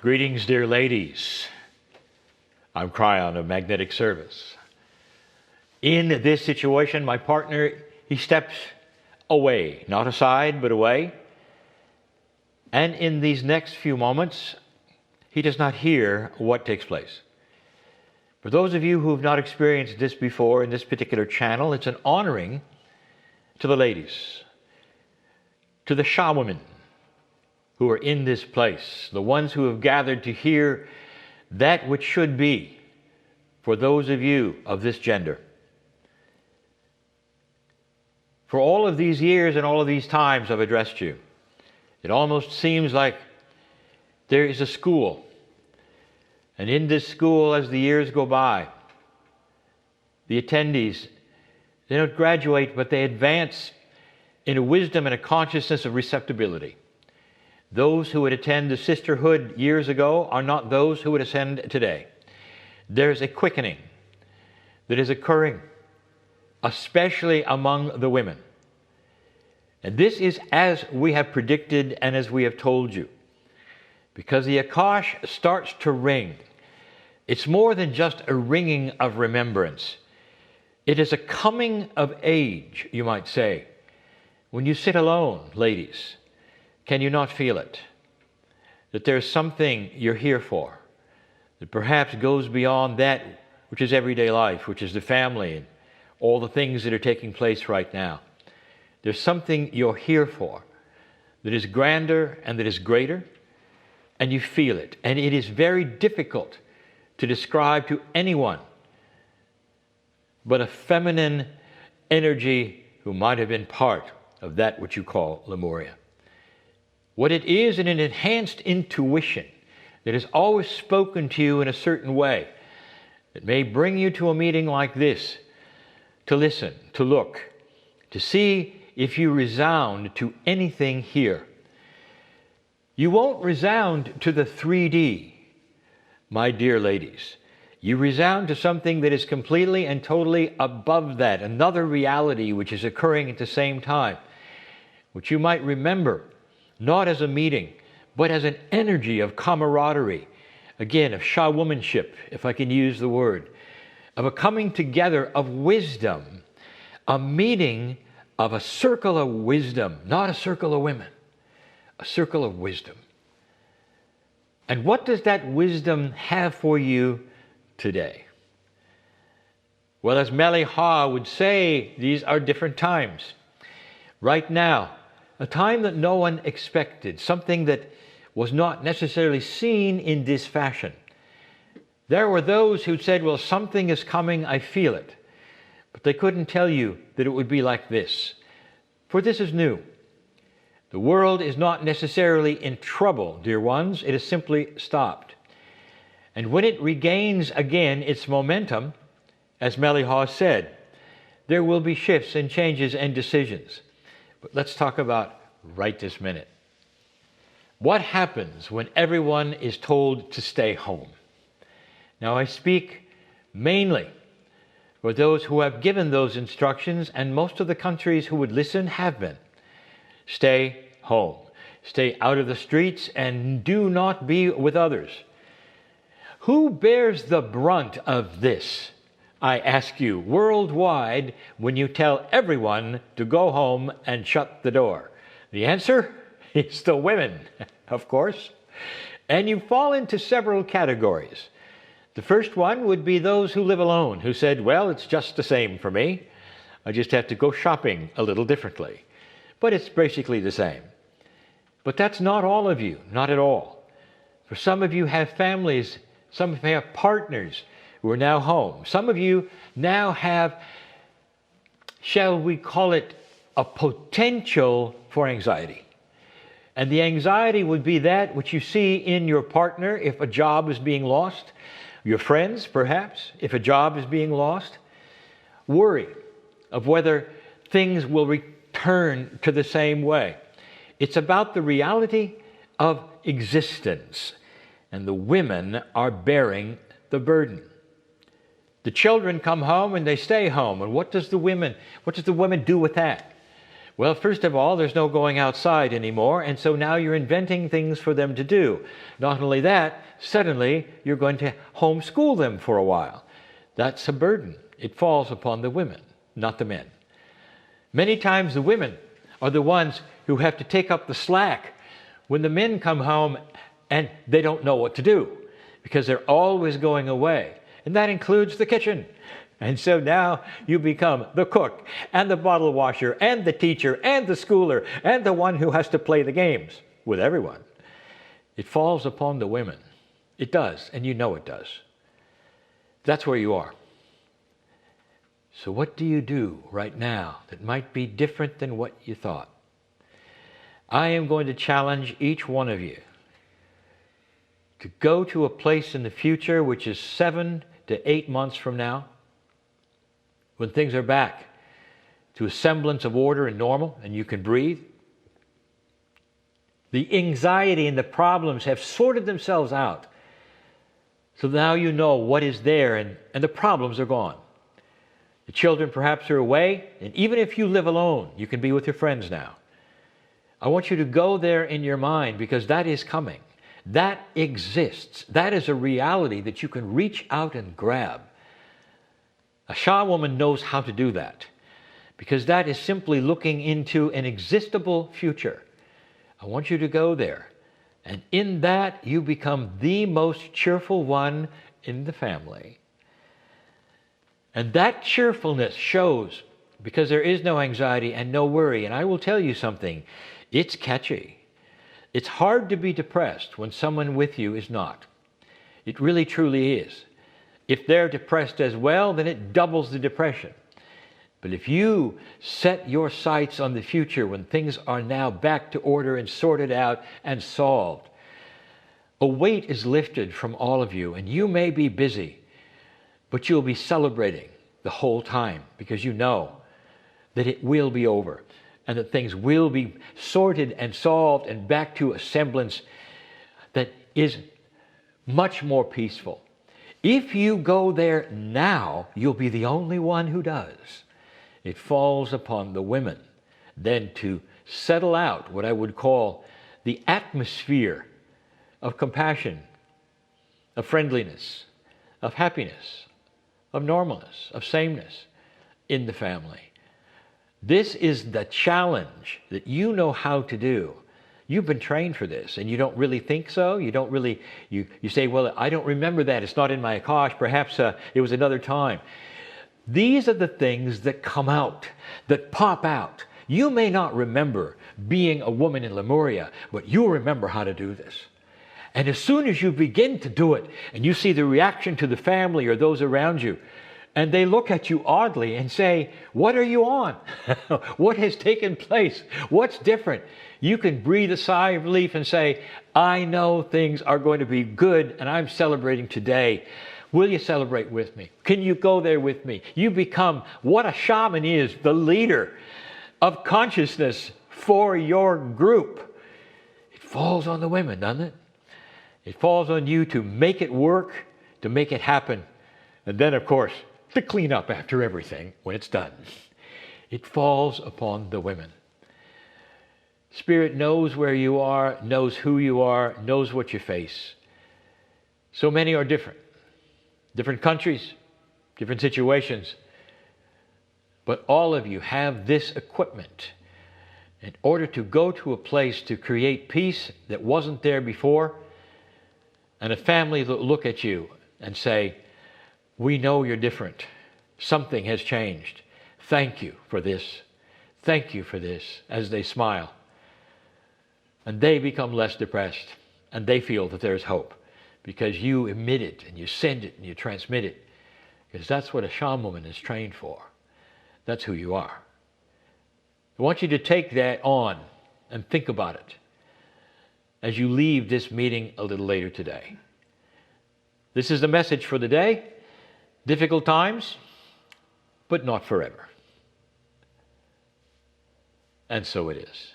Greetings, dear ladies. I'm Kryon of Magnetic Service. In this situation, my partner, he steps away, not aside, but away. And in these next few moments, he does not hear what takes place. For those of you who have not experienced this before in this particular channel, it's an honoring to the ladies, to the Sha women who are in this place, the ones who have gathered to hear that which should be for those of you of this gender. For all of these years and all of these times I've addressed you, it almost seems like there is a school. And in this school, as the years go by, the attendees, they don't graduate, but they advance in a wisdom and a consciousness of receptibility. Those who would attend the Sisterhood years ago are not those who would attend today. There's a quickening that is occurring, especially among the women. And this is as we have predicted and as we have told you. Because the Akash starts to ring. It's more than just a ringing of remembrance. It is a coming of age, you might say. When you sit alone, ladies, can you not feel it? That there's something you're here for, that perhaps goes beyond that which is everyday life, which is the family and all the things that are taking place right now. There's something you're here for that is grander and that is greater, and you feel it. And it is very difficult to describe to anyone but a feminine energy who might have been part of that which you call Lemurian. What it is an enhanced intuition that has always spoken to you in a certain way. It may bring you to a meeting like this, to listen, to look, to see if you resound to anything here. You won't resound to the 3D, my dear ladies. You resound to something that is completely and totally above that, another reality which is occurring at the same time, which you might remember not as a meeting, but as an energy of camaraderie, again, of Sha womanship, if I can use the word, of a coming together of wisdom, a meeting of a circle of wisdom, not a circle of women, a circle of wisdom. And what does that wisdom have for you today? Well, as Meli Ha would say, these are different times. Right now, a time that no one expected, something that was not necessarily seen in this fashion. There were those who said, well, something is coming, I feel it. But they couldn't tell you that it would be like this. For this is new. The world is not necessarily in trouble, dear ones. It has simply stopped. And when it regains again its momentum, as Meli Ha said, there will be shifts and changes and decisions. But let's talk about right this minute. What happens when everyone is told to stay home? Now I speak mainly for those who have given those instructions, and most of the countries who would listen have been. Stay home. Stay out of the streets and do not be with others. Who bears the brunt of this, I ask you, worldwide, when you tell everyone to go home and shut the door? The answer is the women, of course. And you fall into several categories. The first one would be those who live alone, who said, well, it's just the same for me. I just have to go shopping a little differently. But it's basically the same. But that's not all of you, not at all. For some of you have families, some of you have partners who are now home. Some of you now have, shall we call it, a potential for anxiety. And the anxiety would be that which you see in your partner if a job is being lost, your friends perhaps, if a job is being lost. Worry of whether things will return to the same way. It's about the reality of existence, and the women are bearing the burden. The children come home and they stay home, and what does the women do with that? Well, first of all, there's no going outside anymore, and so now you're inventing things for them to do. Not only that, suddenly you're going to homeschool them for a while. That's a burden. It falls upon the women, not the men. Many times the women are the ones who have to take up the slack when the men come home and they don't know what to do because they're always going away. And that includes the kitchen. And so now you become the cook and the bottle washer and the teacher and the schooler and the one who has to play the games with everyone. It falls upon the women. It does, and you know it does. That's where you are. So what do you do right now that might be different than what you thought? I am going to challenge each one of you to go to a place in the future which is 7 to 8 months from now, when things are back to a semblance of order and normal and you can breathe. The anxiety and the problems have sorted themselves out. So now you know what is there and the problems are gone. The children perhaps are away, and even if you live alone, you can be with your friends now. I want you to go there in your mind because that is coming. That exists. That is a reality that you can reach out and grab. A Shah woman knows how to do that because that is simply looking into an existable future. I want you to go there. And in that, you become the most cheerful one in the family. And that cheerfulness shows because there is no anxiety and no worry. And I will tell you something, it's catchy. It's hard to be depressed when someone with you is not. It really truly is. If they're depressed as well, then it doubles the depression. But if you set your sights on the future when things are now back to order and sorted out and solved, a weight is lifted from all of you, and you may be busy, but you'll be celebrating the whole time because you know that it will be over and that things will be sorted and solved and back to a semblance that is much more peaceful. If you go there now, you'll be the only one who does. It falls upon the women then to settle out what I would call the atmosphere of compassion, of friendliness, of happiness, of normalness, of sameness in the family. This is the challenge that you know how to do. You've been trained for this, and you don't really think so. You don't really, you say, well, I don't remember that. It's not in my Akash. Perhaps it was another time. These are the things that come out, that pop out. You may not remember being a woman in Lemuria, but you'll remember how to do this. And as soon as you begin to do it, and you see the reaction to the family or those around you, and they look at you oddly and say, what are you on? What has taken place? What's different? You can breathe a sigh of relief and say, I know things are going to be good, and I'm celebrating today. Will you celebrate with me? Can you go there with me? You become what a shaman is, the leader of consciousness for your group. It falls on the women, doesn't it? It falls on you to make it work, to make it happen. And then, of course, to clean up after everything when it's done. It falls upon the women. Spirit knows where you are, knows who you are, knows what you face. So many are different. Different countries, different situations. But all of you have this equipment in order to go to a place to create peace that wasn't there before, and a family that will look at you and say, we know you're different. Something has changed. Thank you for this. Thank you for this, as they smile. And they become less depressed, and they feel that there's hope because you emit it and you send it and you transmit it, because that's what a shaman woman is trained for. That's who you are. I want you to take that on and think about it as you leave this meeting a little later today. This is the message for the day. Difficult times, but not forever. And so it is.